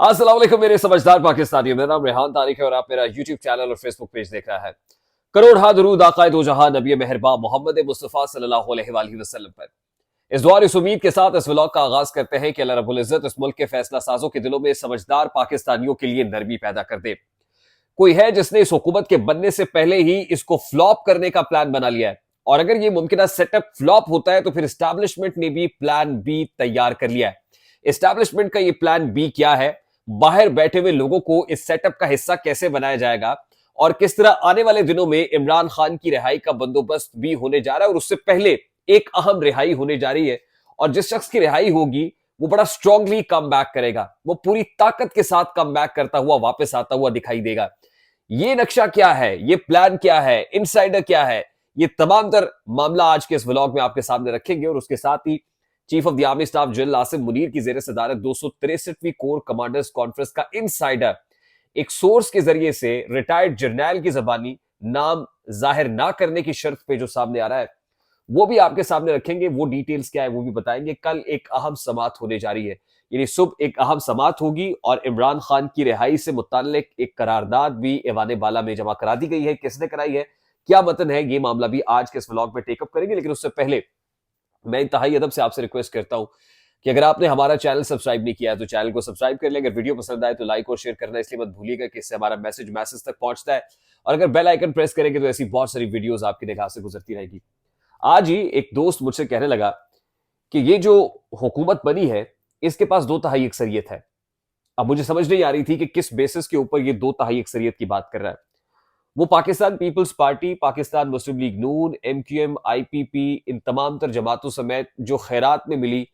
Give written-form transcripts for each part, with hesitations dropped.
अस्सलाम वालेकुम मेरे समझदार पाकिस्तानियों। मेरा नाम रेहान तारिक है और आप मेरा यूट्यूब चैनल और फेसबुक पेज देख रहा है। करोड़ हा दरूद आकाए दो जहां नबी मेहरबान मोहम्मद मुस्तफा सल्लल्लाहु अलैहि वसल्लम पर। इस दुआ और इस उम्मीद के साथ इस व्लॉग का आगाज करते हैं कि अल्लाह रब्बुल इज्जत इस मुल्क के फैसला साजों के दिलों में समझदार पाकिस्तानियों के लिए नरमी पैदा कर दे। कोई है जिसने इस हुकूमत के बनने से पहले ही इसको फ्लॉप करने का प्लान बना लिया है, और अगर ये मुमकिन सेटअप फ्लॉप होता है तो फिर एस्टैब्लिशमेंट ने भी प्लान बी तैयार कर लिया है। एस्टैब्लिशमेंट का ये प्लान बी क्या है, बाहर बैठे हुए लोगों को इस सेटअप का हिस्सा कैसे बनाया जाएगा, और किस तरह आने वाले दिनों में इमरान खान की रिहाई का बंदोबस्त भी होने जा रहा है, और उससे पहले एक अहम रिहाई होने जा रही है। और जिस शख्स की रिहाई होगी वो बड़ा स्ट्रांगली कम बैक करेगा, वो पूरी ताकत के साथ कम बैक करता हुआ वापस आता हुआ दिखाई देगा। ये नक्शा क्या है, ये प्लान क्या है, इनसाइडर क्या है, ये तमाम तर मामला आज के इस व्लॉग में आपके सामने रखेंगे। और उसके साथ ही chief of the army staff general Asim Munir की जेर सदारत 263वीं कोर कमांडर्स कॉन्फ्रेंस का इनसाइडर एक सोर्स के जरिए से रिटायर्ड जर्नैल की जबानी नाम जाहिर ना करने की शर्त पे जो सामने आ रहा है वो भी आपके सामने रखेंगे। वो डिटेल्स क्या है वो भी बताएंगे। कल एक अहम समात होने जा रही है, यानी सुबह एक अहम समात होगी और इमरान खान की रिहाई से मुताल्लिक एक करारदाद भी ऐवान बाला में जमा करा दी गई है। किसने कराई है, क्या मतन है, ये मामला भी आज के इस व्लॉग में टेकअप करेंगे। लेकिन उससे पहले मैं इंतहाई अदब से आपसे रिक्वेस्ट करता हूं कि अगर आपने हमारा चैनल सब्सक्राइब नहीं किया है तो चैनल को सब्सक्राइब कर लें। अगर वीडियो पसंद आए तो लाइक और शेयर करना इसलिए मत भूलिएगा कि इससे हमारा मैसेज तक पहुंचता है। और अगर बेल आइकन प्रेस करेंगे तो ऐसी बहुत सारी वीडियोस आपकी निगाह से गुजरती रहेगी। आज ही एक दोस्त मुझसे कहने लगा कि ये जो हुकूमत बनी है इसके पास दो तिहाई अक्सरियत है। अब मुझे समझ नहीं आ रही थी कि किस बेसिस के ऊपर ये दो तिहाई अक्सरियत की बात कर रहा है। वो पाकिस्तान पीपल्स पार्टी, पाकिस्तान मुस्लिम लीग नून, एमक्यूएम, आईपीपी, इन तमाम तर जमातों समेत जो खैरात में मिली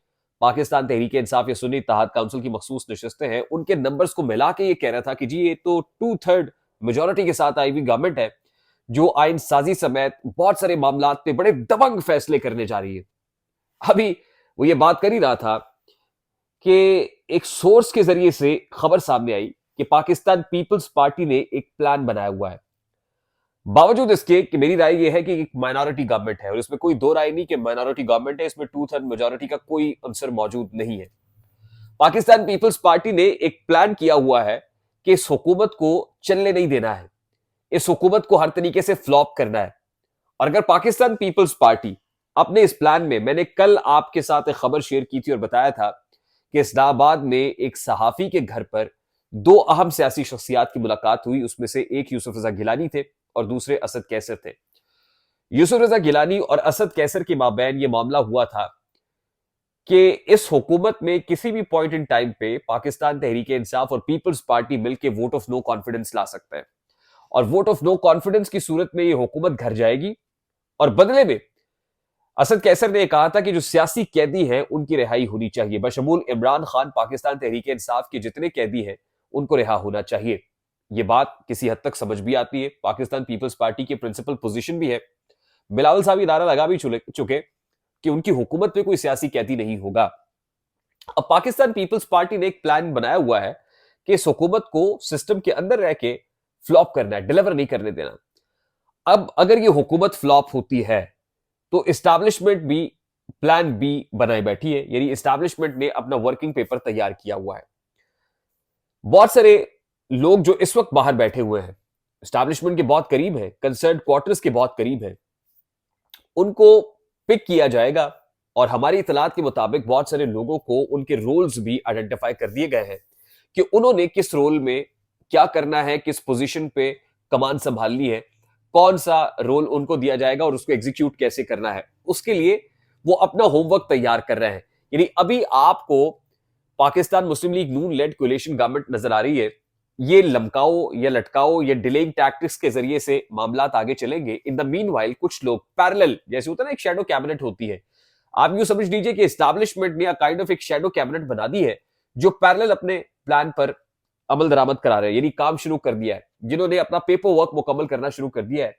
पाकिस्तान तहरीक इंसाफ या सुन्नी इत्तेहाद काउंसिल की मखसूस नशस्तें हैं, उनके नंबर्स को मिला के ये कह रहा था कि जी ये तो 2/3 मेजोरिटी के साथ आई हुई गवर्नमेंट है जो आइन साजी समेत बहुत सारे मामला पे बड़े दबंग फैसले करने जा रही है। अभी वो ये बात कर ही रहा था कि एक सोर्स के जरिए से खबर सामने आई कि पाकिस्तान पीपल्स पार्टी ने एक प्लान बनाया हुआ है। बावजूद इसके कि मेरी राय यह है कि एक माइनॉरिटी गवर्नमेंट है और इसमें कोई दो राय नहीं कि माइनॉरिटी गवर्नमेंट है, इसमें 2/3 मेजोरिटी का कोई अंसर मौजूद नहीं है। पाकिस्तान पीपल्स पार्टी ने एक प्लान किया हुआ है कि इस हुकूमत को चलने नहीं देना है, इस हुकूमत को हर तरीके से फ्लॉप करना है। और अगर पाकिस्तान पीपल्स पार्टी अपने इस प्लान में, मैंने कल आपके साथ एक खबर शेयर की थी और बताया था कि इस्लामाबाद में एक सहाफी के घर पर दो अहम सियासी शख्सियात की मुलाकात हुई। उसमें से एक यूसुफ रजा गिलानी थे और दूसरे असद कैसर थे। यूसुफ रजा गिलानी और असद कैसर के माबैन ये मामला हुआ था कि इस हुकूमत में किसी भी पॉइंट इन टाइम पे पाकिस्तान तहरीक इंसाफ और पीपल्स पार्टी मिलकर वोट ऑफ नो कॉन्फिडेंस ला सकता है, और वोट ऑफ नो कॉन्फिडेंस की सूरत में ये हुकूमत घर जाएगी। और बदले में असद कैसर ने कहा था कि जो सियासी कैदी हैं उनकी रिहाई होनी चाहिए, बशमूल इमरान खान, पाकिस्तान तहरीक इंसाफ के जितने कैदी हैं उनको रिहा होना चाहिए। ये बात किसी हद तक समझ भी आती है, पाकिस्तान पीपल्स पार्टी की प्रिंसिपल पोजीशन भी है। बिलावल साहब इदारा लगा भी चुके कि उनकी हुकूमत में कोई सियासी कैदी नहीं होगा। अब पाकिस्तान पीपल्स पार्टी ने एक प्लान बनाया हुआ है कि इस हुकूमत को सिस्टम के अंदर रह के फ्लॉप करना है, डिलीवर नहीं करने देना। अब अगर ये हुकूमत फ्लॉप होती है तो इस्टेब्लिशमेंट भी प्लान बी बनाए बैठी है, यानी इस्टेब्लिशमेंट ने अपना वर्किंग पेपर तैयार किया हुआ है। बहुत सारे लोग जो इस वक्त बाहर बैठे हुए हैं, इस्टेब्लिशमेंट के बहुत करीब है, कंसर्न क्वार्टर्स के बहुत करीब है, उनको पिक किया जाएगा। और हमारी इतलात के मुताबिक बहुत सारे लोगों को उनके रोल्स भी आइडेंटिफाई कर दिए गए हैं कि उन्होंने किस रोल में क्या करना है, किस पोजीशन पे कमान संभालनी है, कौन सा रोल उनको दिया जाएगा और उसको एग्जीक्यूट कैसे करना है। उसके लिए वो अपना होमवर्क तैयार कर रहे हैं। यानी अभी आपको पाकिस्तान मुस्लिम लीग नून लेड कोलिशन गवर्नमेंट नजर आ रही है, ये लमकाओ या लटकाओ या डिलेइंग टैक्टिक्स के जरिए से मामलात आगे चलेंगे। इन द मीनवाइल कुछ लोग पैरेलल, जैसे होता है ना एक शैडो कैबिनेट होती है, आप यूं समझ लीजिए कि एस्टैब्लिशमेंट ने काइंड ऑफ एक शैडो कैबिनेट बना दी है जो पैरेलल अपने प्लान पर अमल दरामद करा रहे हैं, यानी काम शुरू कर दिया है, जिन्होंने अपना पेपर वर्क मुकम्मल करना शुरू कर दिया है।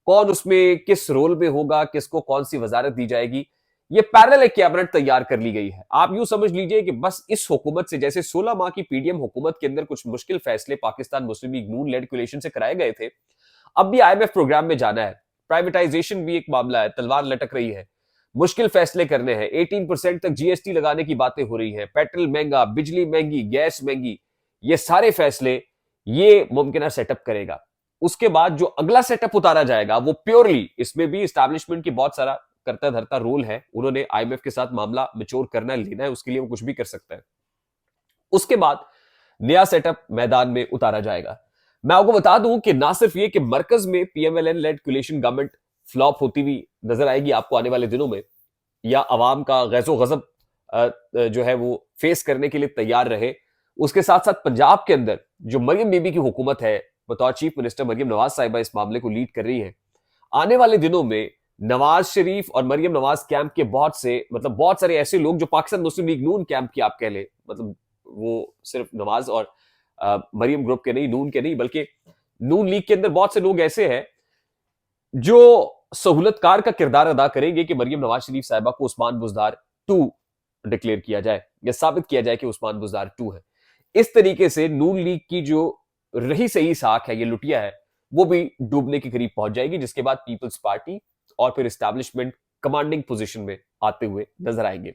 कौन उसमें किस रोल में होगा, किसको कौन सी वजारत दी जाएगी, ये पैरेलल एक कैबिनेट तैयार कर ली गई है। आप यूं समझ लीजिए कि बस इस हुकूमत से, जैसे 16 माह की पीडीएम हुकूमत के अंदर कुछ मुश्किल फैसले पाकिस्तान मुस्लिम लीग नून लेड कोलिशन से कराए गए थे, अब भी आईएमएफ प्रोग्राम में जाना है। प्राइवेटाइजेशन भी एक मामला है, तलवार लटक रही है, मुश्किल फैसले करने हैं। 18% तक जीएसटी लगाने की बातें हो रही है, पेट्रोल महंगा, बिजली महंगी, गैस महंगी, ये सारे फैसले ये मुमकिन सेटअप करेगा। उसके बाद जो अगला सेटअप उतारा जाएगा वो प्योरली, इसमें भी एस्टैब्लिशमेंट की बहुत सारा करता धरता रोल है। उन्होंने आईएमएफ के साथ मामला मैच्योर करना लेना है, उसके लिए वो कुछ भी कर सकता है। उसके बाद नया सेटअप मैदान में उतारा जाएगा। मैं आपको बता दूं कि ना सिर्फ ये कि मरकज में PMLN led coalition government flop होती हुई नजर आएगी आपको आने वाले दिनों में, या अवाम का गैज़ो गजब जो है वो फेस करने के लिए तैयार रहे। उसके साथ साथ पंजाब के अंदर जो मरियम बीबी की हुकूमत है, बतौर चीफ मिनिस्टर मरियम नवाज साहिबा इस मामले को लीड कर रही है। आने वाले दिनों में नवाज शरीफ और मरियम नवाज कैंप के बहुत सारे ऐसे लोग जो पाकिस्तान मुस्लिम लीग नून कैंप की आप कह ले, मतलब वो सिर्फ नवाज और मरियम ग्रुप के नहीं, नून के नहीं, बल्कि नून लीग के अंदर बहुत से लोग ऐसे हैं जो सहूलतकार का किरदार अदा करेंगे कि मरियम नवाज शरीफ साहिबा को उस्मान बुज़दार 2 डिक्लेयर किया जाए या साबित किया जाए कि उस्मान बुज़दार 2 है। इस तरीके से नून लीग की जो रही सही साख है, ये लुटिया है, वो भी डूबने के करीब पहुंच जाएगी, जिसके बाद पीपल्स पार्टी और फिर एस्टैब्लिशमेंट कमांडिंग पोजीशन में आते हुए नजर आएंगे।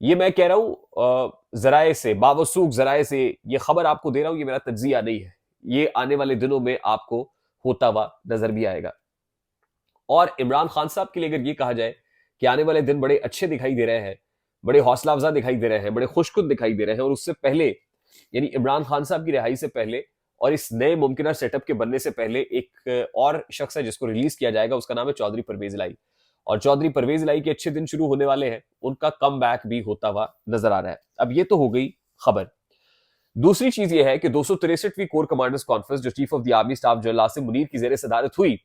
ये मैं कह रहा हूं जराए से, बावसूख जराए से ये खबर आपको दे रहा हूं, ये मेरा तज्जिया नहीं है। ये आने वाले दिनों में आपको होता हुआ नजर भी आएगा। और इमरान खान साहब के लिए अगर ये कहा जाए कि आने वाले दिन बड़े अच्छे दिखाई दे रहे हैं, बड़े हौसला अफजा दिखाई दे रहे हैं, बड़े खुशकुन दिखाई दे रहे हैं, और उससे पहले यानी इमरान खान साहब की रिहाई से पहले और इस नए मुमकिन सेटअप के बनने से पहले एक और शख्स है जिसको रिलीज किया जाएगा, उसका नाम है चौधरी परवेज इलाही। और चौधरी परवेज इलाही के अच्छे दिन शुरू होने वाले हैं, उनका कम बैक भी होता हुआ नजर आ रहा है। अब ये तो हो गई खबर। दूसरी चीज ये है कि 263वीं कोर कमांडर्स कॉन्फ्रेंस जो chief of the army staff general Asim Munir की जेर सदारत हुई,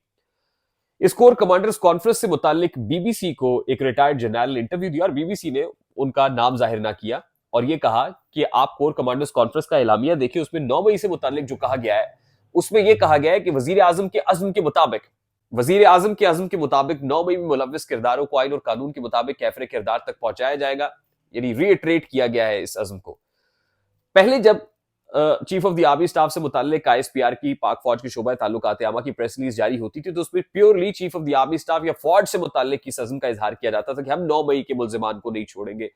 इस कोर कमांडर्स कॉन्फ्रेंस से मुतालिक बीबीसी को एक रिटायर्ड जनरल ने इंटरव्यू दिया और बीबीसी ने उनका नाम जाहिर ना किया और ये कहा कि आप कोर कमांडर्स कॉन्फ्रेंस का एलामिया देखिए, उसमें 9 मई से मुतालिक जो कहा गया है, उसमें यह कहा गया है कि वजीर आजम के अज़्म के मुताबिक 9 मई में मुलव्विस किरदारों को आइन और कानून के मुताबिक कैफरे किरदार तक पहुंचाया जाएगा। यानी रीइटरेट किया गया है इस अज़्म को। पहले जब chief of the army staff से मुताल्लिक आईएसपीआर की पाक फौज की शोबा ताल्लुकात आमा की प्रेस रिलीज जारी होती थी, तो उसमें purely chief of the army staff या फौज से मुताल्लिक इस अज़्म का इजहार किया जाता था कि हम 9 मई के मुल्जिमान को नहीं छोड़ेंगे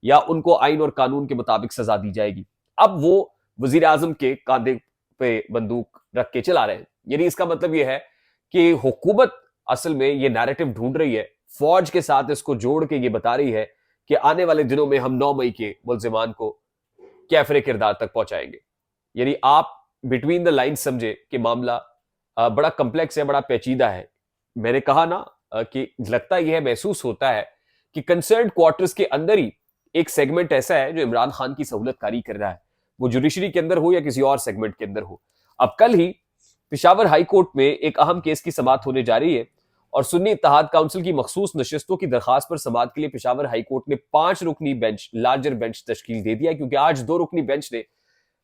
या उनको आइन और कानून के मुताबिक सजा दी जाएगी। अब वो वजीर आजम के कांधे पे बंदूक रख के चला रहे हैं। यानी इसका मतलब यह है कि हुकूमत असल में ये नैरेटिव ढूंढ रही है, फौज के साथ इसको जोड़ के ये बता रही है कि आने वाले दिनों में हम 9 मई के मुल्जिमान को कैफरे किरदार तक पहुंचाएंगे। यानी आप बिटवीन द लाइन समझे कि मामला बड़ा कम्प्लेक्स है, बड़ा पेचीदा है। मैंने कहा ना कि लगता यह महसूस होता है कि कंसर्न क्वार्टर्स के अंदर ही एक सेगमेंट ऐसा है जो इमरान खान की सहूलतकारी कर रहा है, वो जुडिशरी के अंदर हो या किसी और सेगमेंट के अंदर हो। अब कल ही पेशावर हाई कोर्ट में एक अहम केस की समाअत होने जा रही है और सुन्नी इत्तेहाद काउंसिल की मखसूस नशिस्तों की दरखास्त पर समाअत के लिए पेशावर हाई कोर्ट ने 5 रुकनी बेंच, लार्जर बेंच तश्कील दे दिया, क्योंकि आज 2 रुकनी बेंच ने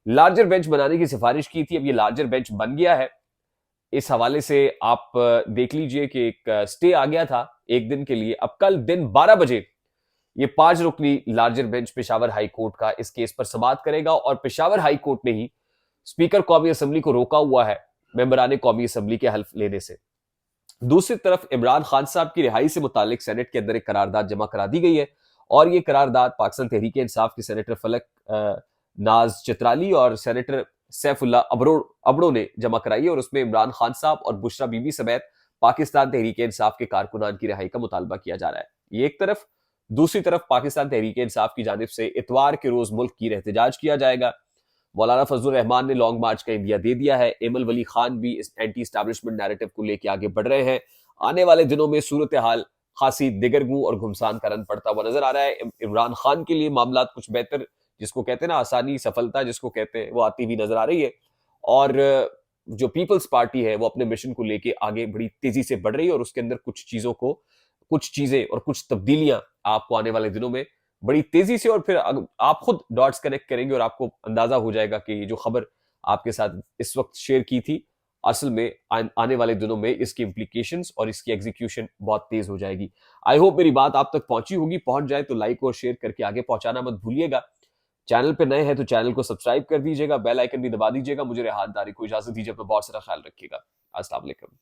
लार्जर बेंच बनाने की सिफारिश की थी। अब ये लार्जर बेंच बन गया है। इस हवाले से आप देख लीजिए कि एक स्टे आ गया था एक दिन के लिए। अब कल दिन 12 बजे ये 5 रुकनी larger bench Peshawar high court का इस केस पर समाअत करेगा और पेशावर हाई कोर्ट ने ही स्पीकर कौमी असम्बली को रोका हुआ है मेंबरान कौमी असम्बली के हल्फ लेने से। दूसरी तरफ इमरान खान साहब की रिहाई से मुतालिक सेनेट के अंदर एक करारदाद जमा करा दी गई है और ये करारदाद पाकिस्तान तहरीक इंसाफ के सेनेटर फलक नाज चित्राली और सेनेटर सैफुल्ला अबड़ो ने जमा कराई है और उसमें इमरान खान साहब और बुशरा बीबी समेत पाकिस्तान तहरीक इंसाफ के कारकुनान की रिहाई का मुतालबा किया जा रहा है। ये एक तरफ। दूसरी तरफ पाकिस्तान तहरीक इंसाफ की जानिब से इतवार के रोज मुल्क की एहतजाज किया जाएगा। मौलाना फजलुर रहमान ने लॉन्ग मार्च का इंडिया दे दिया है। एमल वली खान भी इस एंटी एस्टैब्लिशमेंट नैरेटिव को लेकर आगे बढ़ रहे हैं। आने वाले दिनों में सूरत हाल खासी दिगरगू और घुमसान का रन पड़ता हुआ नजर आ रहा है। इमरान खान के लिए मामला कुछ बेहतर, जिसको कहते हैं ना आसानी, सफलता जिसको कहते हैं, वो आती हुई नजर आ रही है और जो पीपल्स पार्टी है वो अपने मिशन को लेके आगे बड़ी तेजी से बढ़ रही है और उसके अंदर कुछ चीजें और कुछ तब्दीलियां आपको आने वाले दिनों में बड़ी तेजी से, और फिर आप खुद डॉट्स कनेक्ट करेंगे और आपको अंदाजा हो जाएगा कि जो खबर आपके साथ इस वक्त शेयर की थी, असल में आने वाले दिनों में इसकी इंप्लीकेशंस और इसकी एग्जीक्यूशन बहुत तेज हो जाएगी। आई होप मेरी बात आप तक पहुंची होगी। पहुंच जाए तो लाइक और शेयर करके आगे पहुंचाना मत भूलिएगा। चैनल पे नए हैं तो चैनल को सब्सक्राइब कर दीजिएगा, बेल आइकन भी दबा दीजिएगा। मुझे रेहान तारिक को इजाजत दीजिए, अपना बहुत सारा ख्याल रखिएगा। अस्सलाम वालेकुम।